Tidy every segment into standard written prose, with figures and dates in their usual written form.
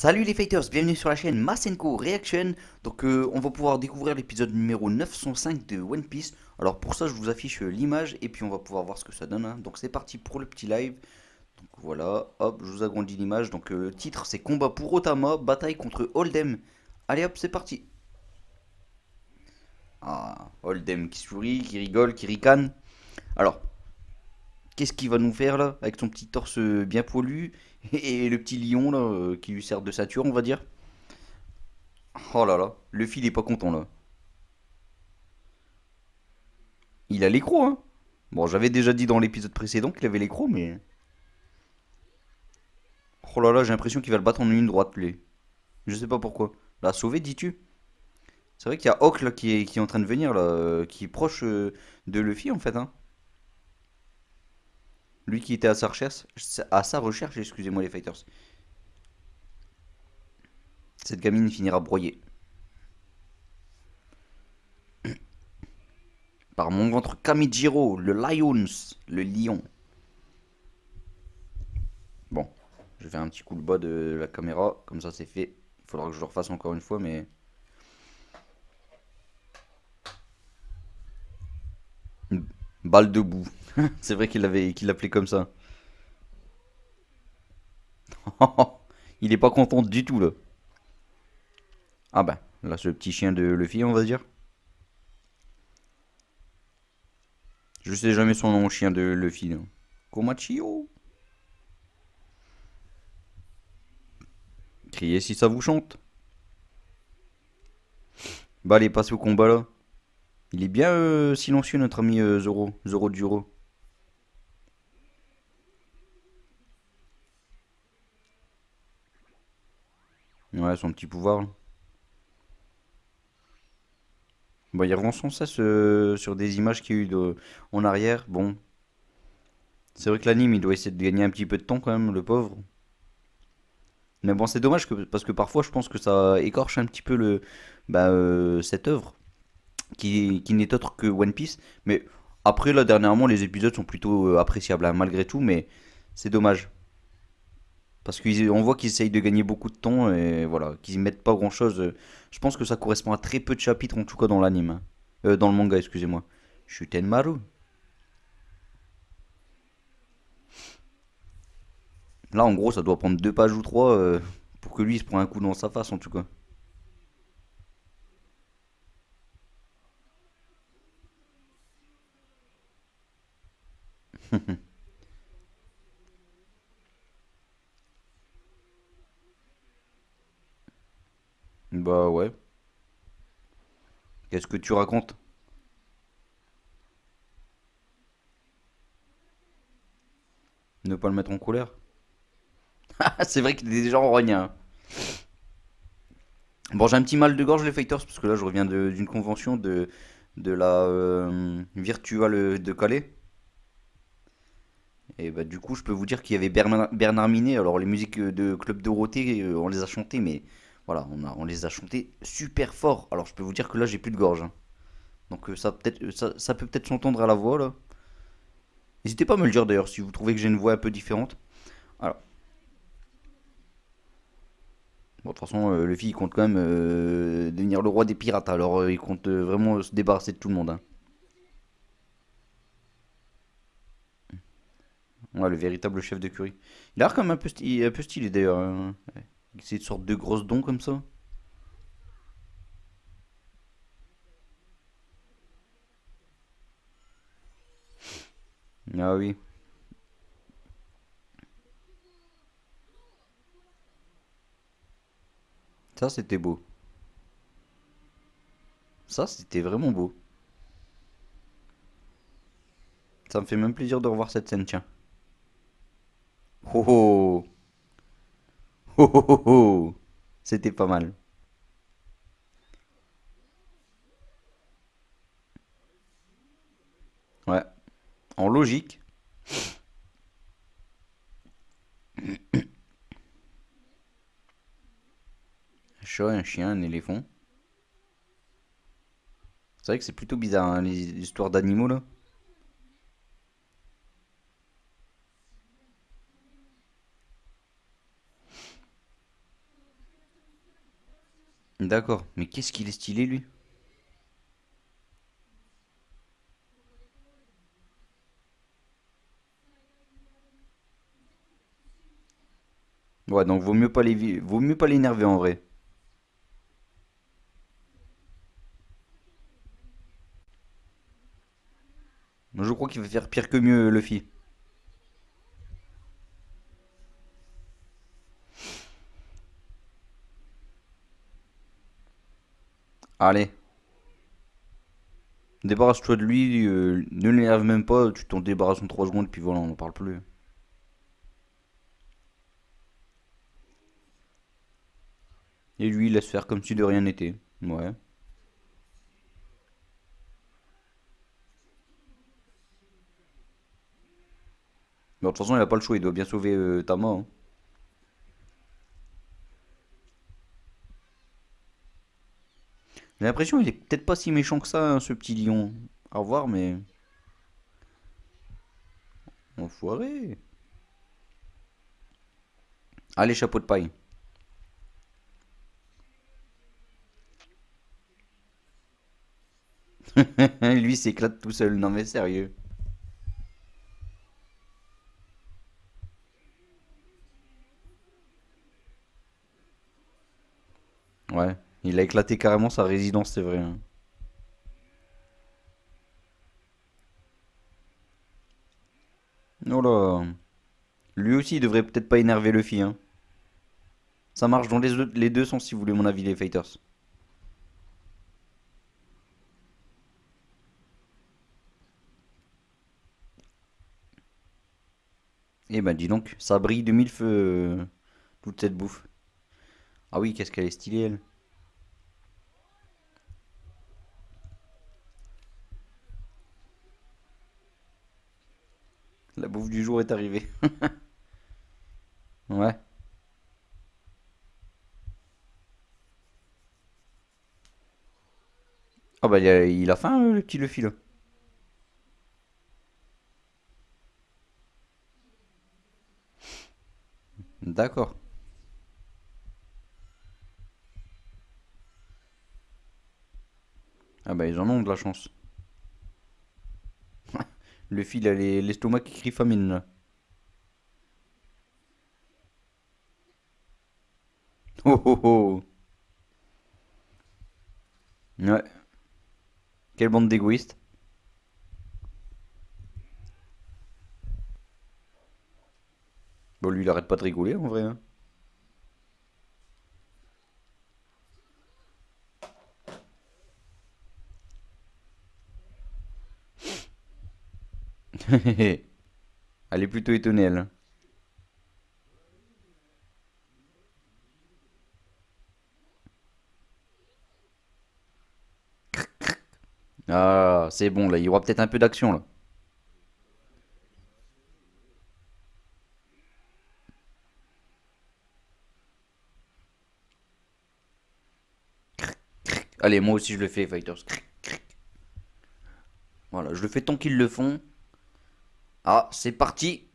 Salut les fighters, bienvenue sur la chaîne Masenko Reaction. Donc on va pouvoir découvrir l'épisode numéro 905 de One Piece. Alors pour ça je vous affiche l'image et puis on va pouvoir voir ce que ça donne, hein. Donc c'est parti pour le petit live. Donc voilà, hop, je vous agrandis l'image. Donc le titre c'est Combat pour Otama, bataille contre Hold'em. Allez hop, c'est parti. Ah, Hold'em qui sourit, qui rigole, qui ricane. Alors, qu'est-ce qu'il va nous faire là avec son petit torse bien poilu et le petit lion là qui lui sert de ceinture on va dire. Oh là là, le fil est pas content là. Il a l'écro, hein. Bon, j'avais déjà dit dans l'épisode précédent qu'il avait l'écro, mais... Oh là là, j'ai l'impression qu'il va le battre en une droite, lui. Je sais pas pourquoi. La sauver, dis-tu? C'est vrai qu'il y a Hawk, là, qui est en train de venir, là, qui est proche de Luffy, en fait, hein. Lui qui était à sa recherche, excusez-moi les fighters. Cette gamine finira broyée. Par mon ventre Kamijiro, le Lions, le lion. Bon, je fais un petit coup de bas de la caméra, comme ça c'est fait. Il faudra que je le refasse encore une fois, mais... Une balle de boue. C'est vrai qu'il l'appelait comme ça. Il est pas content du tout là. Ah bah, là c'est le petit chien de Luffy on va dire. Je sais jamais son nom, chien de Luffy, là. Komachio. Criez si ça vous chante. Bah allez, passez au combat là. Il est bien silencieux notre ami Zoro. Zoro Duro. Ouais, son petit pouvoir là. Bah il revend sans cesse sur des images qu'il y a eu en arrière. Bon, c'est vrai que l'anime il doit essayer de gagner un petit peu de temps quand même, le pauvre. Mais bon, c'est dommage parce que parfois je pense que ça écorche un petit peu cette œuvre qui n'est autre que One Piece. Mais après, là, dernièrement, les épisodes sont plutôt appréciables, hein, malgré tout, mais c'est dommage. Parce qu'on voit qu'ils essayent de gagner beaucoup de temps et voilà, qu'ils mettent pas grand chose. Je pense que ça correspond à très peu de chapitres, en tout cas dans l'anime, hein. Dans le manga, excusez-moi. Shutenmaru. Là, en gros, ça doit prendre deux pages ou trois pour que lui il se prenne un coup dans sa face, en tout cas. Bah ouais. Qu'est-ce que tu racontes? Ne pas le mettre en colère? Ah, c'est vrai qu'il est déjà en rogne, hein. Bon, j'ai un petit mal de gorge, les fighters, parce que là, je reviens d'une convention de la Virtual de Calais. Et bah, du coup, je peux vous dire qu'il y avait Bernard Minet. Alors, les musiques de Club Dorothée, on les a chantées, mais voilà, on les a chantées super fort. Alors, je peux vous dire que là, j'ai plus de gorge, hein. Donc, ça peut peut-être s'entendre à la voix, là. N'hésitez pas à me le dire d'ailleurs si vous trouvez que j'ai une voix un peu différente. Alors, bon, de toute façon, le il compte quand même devenir le roi des pirates. Alors, il compte vraiment se débarrasser de tout le monde, hein. Ouais, le véritable chef de curry. Il a l'air quand même un peu stylé d'ailleurs, hein. Ouais. Avec ces sortes de grosses dons comme ça. Ah oui, ça c'était beau. Ça c'était vraiment beau. Ça me fait même plaisir de revoir cette scène, tiens. Oh oh oh oh oh oh. C'était pas mal. Ouais, en logique. Un chat, un chien, un éléphant. C'est vrai que c'est plutôt bizarre, hein, les histoires d'animaux là. D'accord. Mais qu'est-ce qu'il est stylé, lui? Ouais, donc vaut mieux pas l'énerver en vrai. Moi, je crois qu'il va faire pire que mieux, Luffy. Allez, débarrasse-toi de lui, ne l'énerve même pas, tu t'en débarrasses en 3 secondes, puis voilà, on n'en parle plus. Et lui, il laisse faire comme si de rien n'était. Ouais. Mais de toute façon, il a pas le choix, il doit bien sauver Tama, hein. J'ai l'impression qu'il est peut-être pas si méchant que ça, hein, ce petit lion. Au revoir, mais. Enfoiré. Allez, chapeau de paille. Lui s'éclate tout seul, non mais sérieux. Ouais, il a éclaté carrément sa résidence, c'est vrai, hein. Oh là. Lui aussi, il devrait peut-être pas énerver Luffy, hein. Ça marche dans les deux sens, si vous voulez mon avis, les fighters. Eh ben, dis donc, ça brille de mille feux, toute cette bouffe. Ah oui, qu'est-ce qu'elle est stylée, elle. La bouffe du jour est arrivée. Ouais. Ah bah, il a faim, le petit Luffy, là. D'accord. Ah bah, ils en ont de la chance. Luffy, il a l'estomac qui crie famine, là. Oh oh oh. Ouais. Quelle bande d'égoïstes. Bon, lui, il arrête pas de rigoler, en vrai, hein. Elle est plutôt étonnée, elle, hein. Ah, c'est bon, là, il y aura peut-être un peu d'action, là. Allez, moi aussi, je le fais, Fighters. Voilà, je le fais tant qu'ils le font. Ah, c'est parti.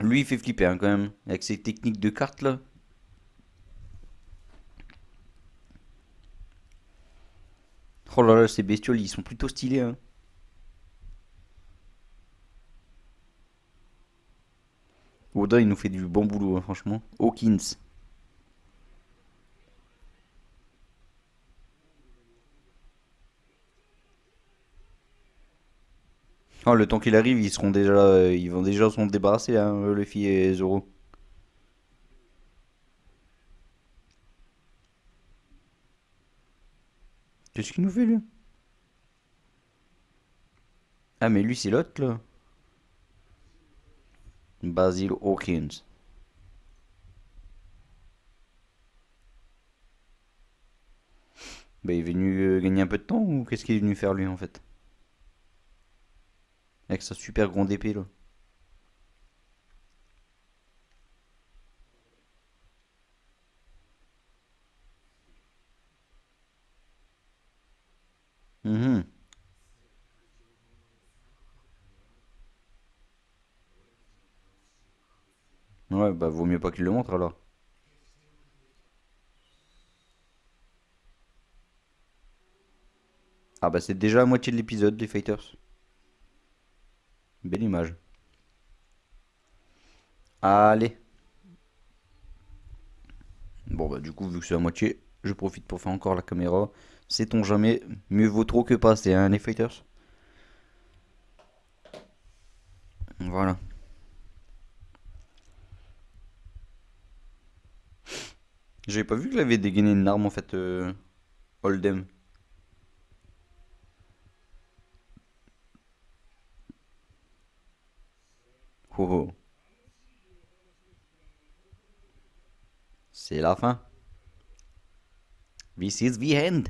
Lui, il fait flipper, hein, quand même. Avec ses techniques de cartes, là. Oh là là, ces bestioles, ils sont plutôt stylés, hein. Oda, il nous fait du bon boulot, hein, franchement. Hawkins. Oh, le temps qu'il arrive, ils vont déjà s'en débarrasser, hein, Luffy et Zoro. Qu'est-ce qu'il nous fait, lui? Ah, mais lui, c'est l'autre, là. Basil Hawkins. Bah, il est venu gagner un peu de temps ou qu'est-ce qu'il est venu faire, lui, en fait? Avec sa super grande épée, là. Mhm. Ouais, bah, vaut mieux pas qu'il le montre, alors. Ah bah c'est déjà la moitié de l'épisode, les fighters. Belle image. Allez. Bon bah du coup, vu que c'est la moitié, je profite pour faire encore la caméra. Sait-on jamais, mieux vaut trop que pas, c'est un les fighters. Voilà. J'avais pas vu qu'il avait dégainé une arme en fait, Hold'em. Oh oh. C'est la fin. This is the end.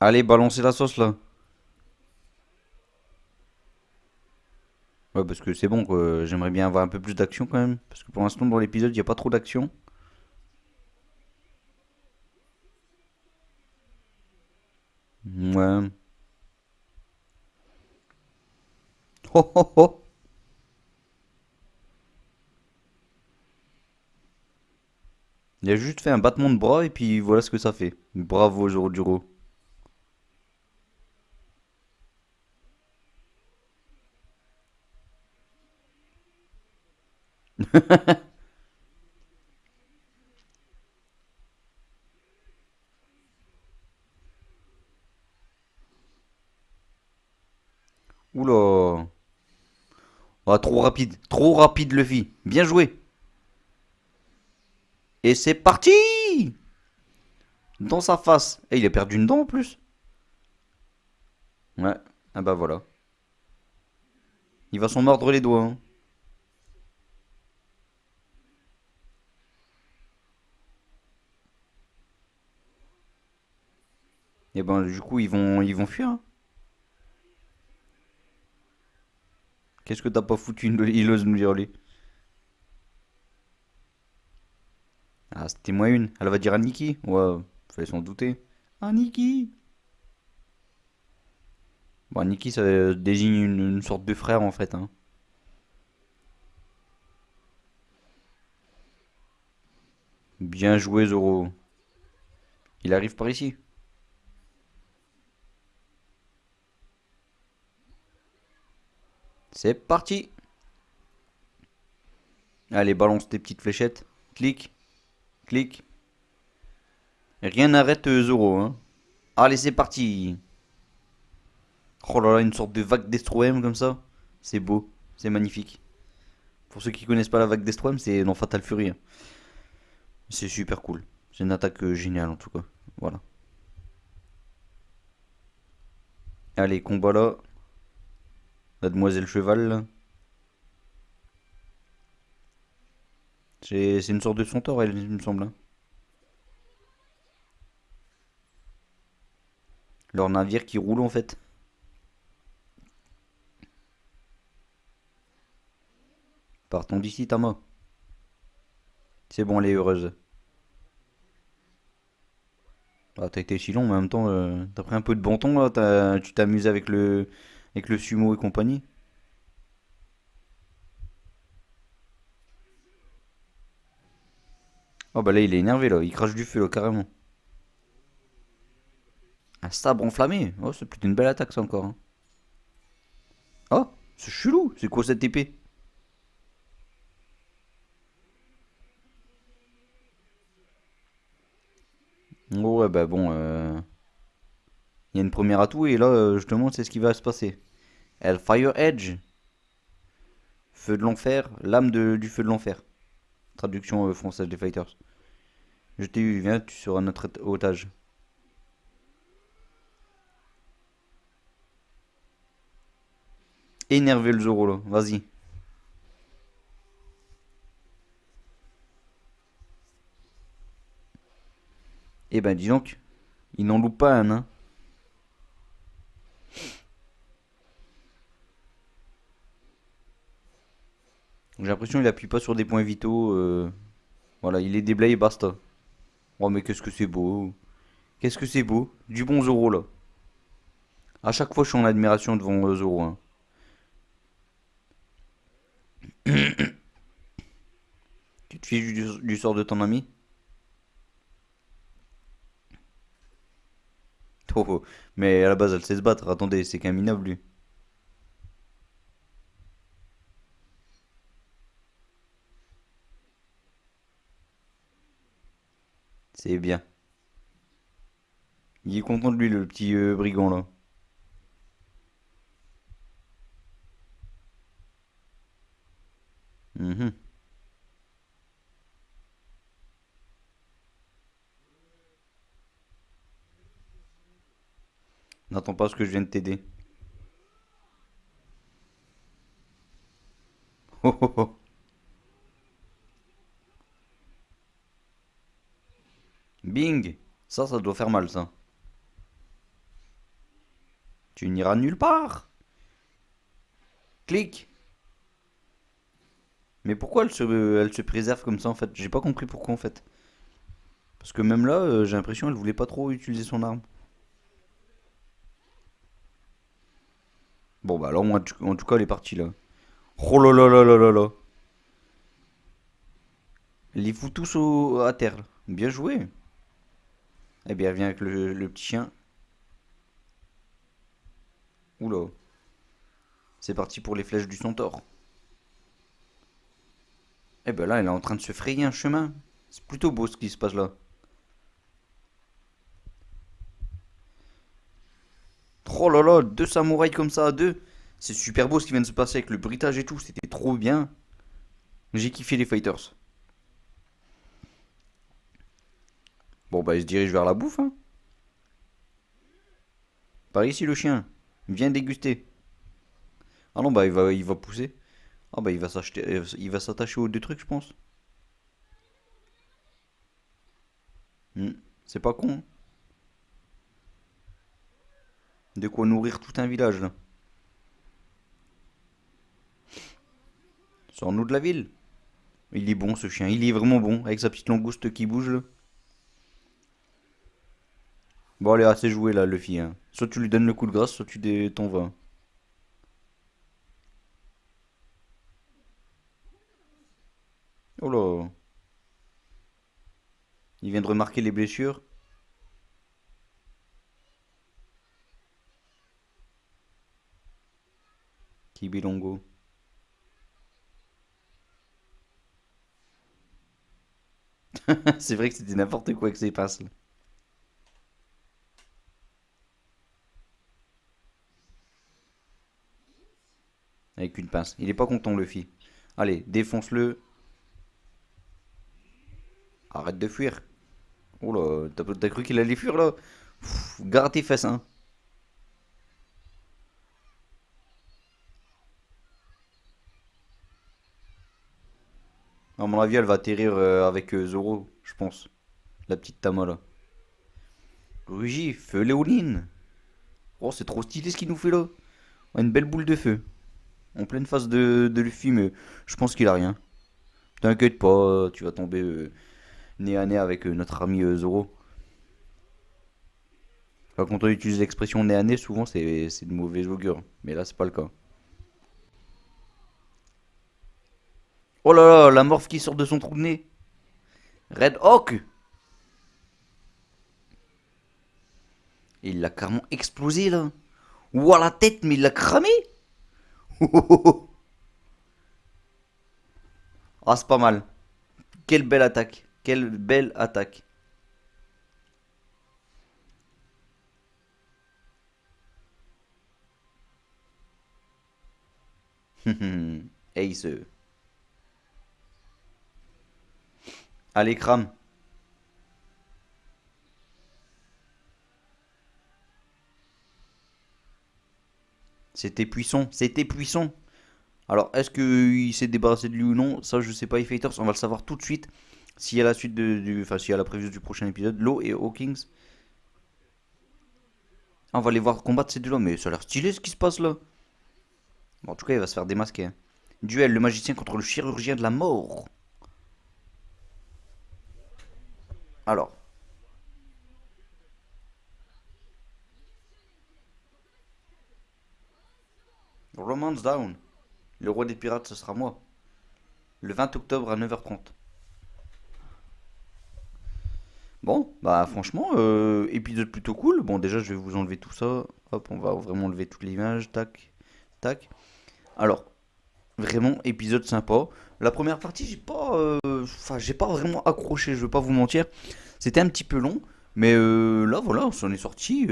Allez, balancez la sauce là. Ouais, parce que c'est bon quoi. J'aimerais bien avoir un peu plus d'action quand même. Parce que pour l'instant, dans l'épisode, il n'y a pas trop d'action. Ouais. Oh oh oh. Il a juste fait un battement de bras et puis voilà ce que ça fait. Bravo, Joroduro. Oula. Ah, trop rapide. Trop rapide, Luffy. Bien joué. Et c'est parti. Dans sa face. Et il a perdu une dent en plus. Ouais. Ah bah voilà. Il va s'en mordre les doigts, hein. Et ben du coup ils vont fuir, hein. Qu'est-ce que t'as pas foutu il ose nous dire lui. Ah c'était moins une. Elle va dire à Nikki. Ouais, fallait s'en douter. Ah Nikki. Bon Nikki ça désigne une sorte de frère en fait, hein. Bien joué Zoro. Il arrive par ici. C'est parti. Allez balance tes petites fléchettes. Clic, clic. Rien n'arrête Zoro, hein. Allez c'est parti. Oh là là, une sorte de vague d'Estroem comme ça. C'est beau, c'est magnifique. Pour ceux qui connaissent pas la vague d'Estroem, c'est dans Fatal Fury, hein. C'est super cool. C'est une attaque géniale en tout cas. Voilà. Allez, combat là. La demoiselle cheval là. C'est une sorte de centaure, elle, il me semble, hein. Leur navire qui roule en fait. Partons d'ici, Tama. C'est bon, elle est heureuse. Ah, t'as été si long, mais en même temps, t'as pris un peu de bon ton là. Tu t'amuses avec le sumo et compagnie. Oh bah là, il est énervé là. Il crache du feu là, carrément. Un sabre enflammé. Oh, c'est plutôt une belle attaque ça encore, hein. Oh, c'est chelou. C'est quoi cette épée? Oh, ouais, bah bon. Il y a une première atout et là, je te demande c'est ce qui va se passer. Fire Edge. Feu de l'enfer. Lame du feu de l'enfer. Traduction française des Fighters. Je t'ai eu, viens, tu seras notre otage. Énervé le Zoro là. Vas-y. Eh ben, dis donc. Il n'en loupe pas un, hein. J'ai l'impression qu'il appuie pas sur des points vitaux. Voilà, il est déblayé et basta. Oh, mais qu'est-ce que c'est beau. Qu'est-ce que c'est beau. Du bon Zoro là. À chaque fois, je suis en admiration devant Zoro, hein. te fiches du sort de ton ami? Oh, oh. Mais à la base, elle sait se battre. Attendez, c'est qu'un minable, lui. C'est bien. Il est content de lui, le petit brigand, là. Mhm. N'attends pas ce que je viens de t'aider. Oh, oh, oh. Bing! Ça doit faire mal, ça. Tu n'iras nulle part! Clique! Mais pourquoi elle se préserve comme ça, en fait? J'ai pas compris pourquoi, en fait. Parce que même là, j'ai l'impression qu'elle voulait pas trop utiliser son arme. Bon, bah alors, moi, en tout cas, elle est partie, là. Oh là là là là là là! Elle les fout tous à terre, là. Bien joué! Eh bien, elle vient avec le petit chien. Oula. C'est parti pour les flèches du centaure. Eh ben là, elle est en train de se frayer un chemin. C'est plutôt beau ce qui se passe là. Oh là là, deux samouraïs comme ça à deux. C'est super beau ce qui vient de se passer avec le bruitage et tout. C'était trop bien. J'ai kiffé les fighters. Bon bah, il se dirige vers la bouffe, hein. Par ici le chien. Viens déguster. Ah non, bah il va pousser. Ah bah il va s'attacher aux deux trucs, je pense. Hmm. C'est pas con, hein. De quoi nourrir tout un village là. Sors-nous de la ville. Il est bon ce chien, il est vraiment bon, avec sa petite langouste qui bouge là. Bon allez, assez joué là, Luffy, hein. Soit tu lui donnes le coup de grâce, soit t'en vas. Oh là, il vient de remarquer les blessures. Kibilongo. C'est vrai que c'était n'importe quoi que ça passe là. Avec une pince. Il est pas content, Luffy. Allez, défonce-le. Arrête de fuir. Oh là, t'as cru qu'il allait fuir là? Pff, garde tes fesses, hein. À mon avis, elle va atterrir avec Zoro, je pense. La petite Tama là. Rugy, feu Léoline. Oh, c'est trop stylé ce qu'il nous fait là. Oh, une belle boule de feu. En pleine face de Luffy, mais je pense qu'il a rien. T'inquiète pas, tu vas tomber nez à nez avec notre ami Zoro. Enfin, quand on utilise l'expression nez à nez, souvent c'est de mauvais augure. Mais là, c'est pas le cas. Oh là là, la morphe qui sort de son trou de nez. Red Hawk. Il l'a carrément explosé là. Ouah la tête, mais il l'a cramé. Ah, c'est pas mal. Quelle belle attaque. Quelle belle attaque. Ace. Allez, crame. C'était puissant. C'était puissant. Alors, est-ce qu'il s'est débarrassé de lui ou non? Ça, je sais pas, Fighters. On va le savoir tout de suite. S'il y a la suite enfin, s'il y a la preview du prochain épisode. Law et Hawkins. Ah, on va les voir combattre ces deux-là. Mais ça a l'air stylé ce qui se passe là. Bon, en tout cas, il va se faire démasquer, hein. Duel, le magicien contre le chirurgien de la mort. Alors, Romance Down. Le roi des pirates, ce sera moi. Le 20 octobre à 9h30. Bon, bah franchement, épisode plutôt cool. Bon, déjà, je vais vous enlever tout ça. Hop, on va vraiment enlever toute l'image. Tac, tac. Alors, vraiment, épisode sympa. La première partie, j'ai pas vraiment accroché, je vais pas vous mentir. C'était un petit peu long, mais là, voilà, on s'en est sorti.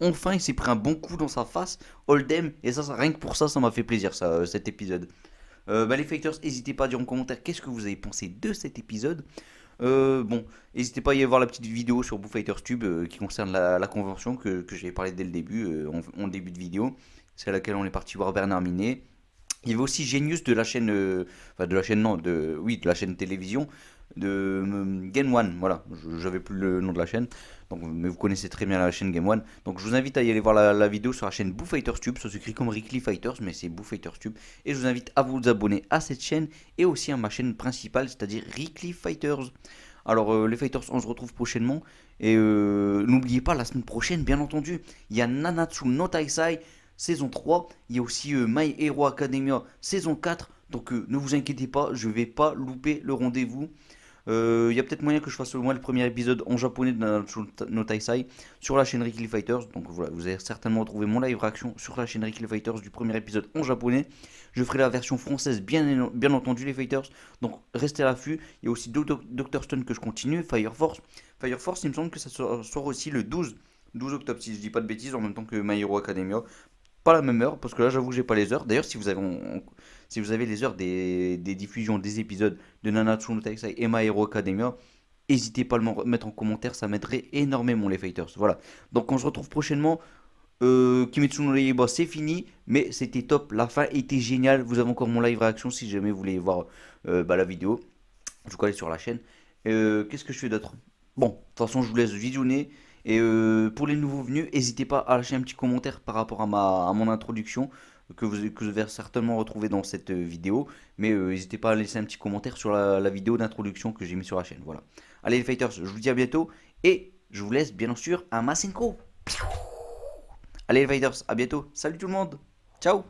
Enfin, il s'est pris un bon coup dans sa face, Hold'em, et rien que pour ça, ça m'a fait plaisir, ça, cet épisode. Bah, les fighters, n'hésitez pas à dire en commentaire qu'est-ce que vous avez pensé de cet épisode. Bon, n'hésitez pas à y voir la petite vidéo sur Boo Fighters Tube qui concerne la convention que j'avais parlé dès le début, en début de vidéo. C'est à laquelle on est parti voir Bernard Minet. Il y avait aussi Genius de la chaîne, enfin de la chaîne non, oui, de la chaîne télévision de Game One, voilà, j'avais plus le nom de la chaîne, donc, mais vous connaissez très bien la chaîne Game One, donc je vous invite à y aller voir la vidéo sur la chaîne Boo Fighters Tube, ça s'écrit comme Rickly Fighters, mais c'est Boo Fighters Tube, et je vous invite à vous abonner à cette chaîne, et aussi à ma chaîne principale, c'est-à-dire Rickly Fighters. Alors les Fighters, on se retrouve prochainement, et n'oubliez pas, la semaine prochaine, bien entendu, il y a Nanatsu no Taisai, saison 3. Il y a aussi My Hero Academia saison 4. Donc ne vous inquiétez pas, je vais pas louper le rendez-vous. Il y a peut-être moyen que je fasse au moins le premier épisode en japonais de Nanatsu no Taisai sur la chaîne Rickly Fighters. Donc voilà, vous allez certainement retrouver mon live réaction sur la chaîne Rickly Fighters du premier épisode en japonais. Je ferai la version française, bien entendu, les Fighters. Donc restez à l'affût. Il y a aussi Dr. Stone que je continue, Fire Force. Fire Force, il me semble que ça sort aussi le 12 octobre, si je dis pas de bêtises, en même temps que My Hero Academia. Pas la même heure, parce que là j'avoue que j'ai pas les heures. D'ailleurs, si vous avez les heures des diffusions des épisodes de Nanatsu no Taisai et My Hero Academia, n'hésitez pas à le mettre en commentaire, ça m'aiderait énormément les fighters. Voilà. Donc on se retrouve prochainement. Kimetsu no Yaiba c'est fini, mais c'était top, la fin était géniale. Vous avez encore mon live réaction si jamais vous voulez voir la vidéo. Je vous allez sur la chaîne. Qu'est-ce que je fais d'autre? Bon, de toute façon, je vous laisse visionner. Et pour les nouveaux venus, n'hésitez pas à lâcher un petit commentaire par rapport à mon introduction que vous allez certainement retrouver dans cette vidéo. Mais n'hésitez pas à laisser un petit commentaire sur la vidéo d'introduction que j'ai mis sur la chaîne. Voilà. Allez les fighters, je vous dis à bientôt. Et je vous laisse bien sûr un Masenko. Allez les fighters, à bientôt. Salut tout le monde. Ciao.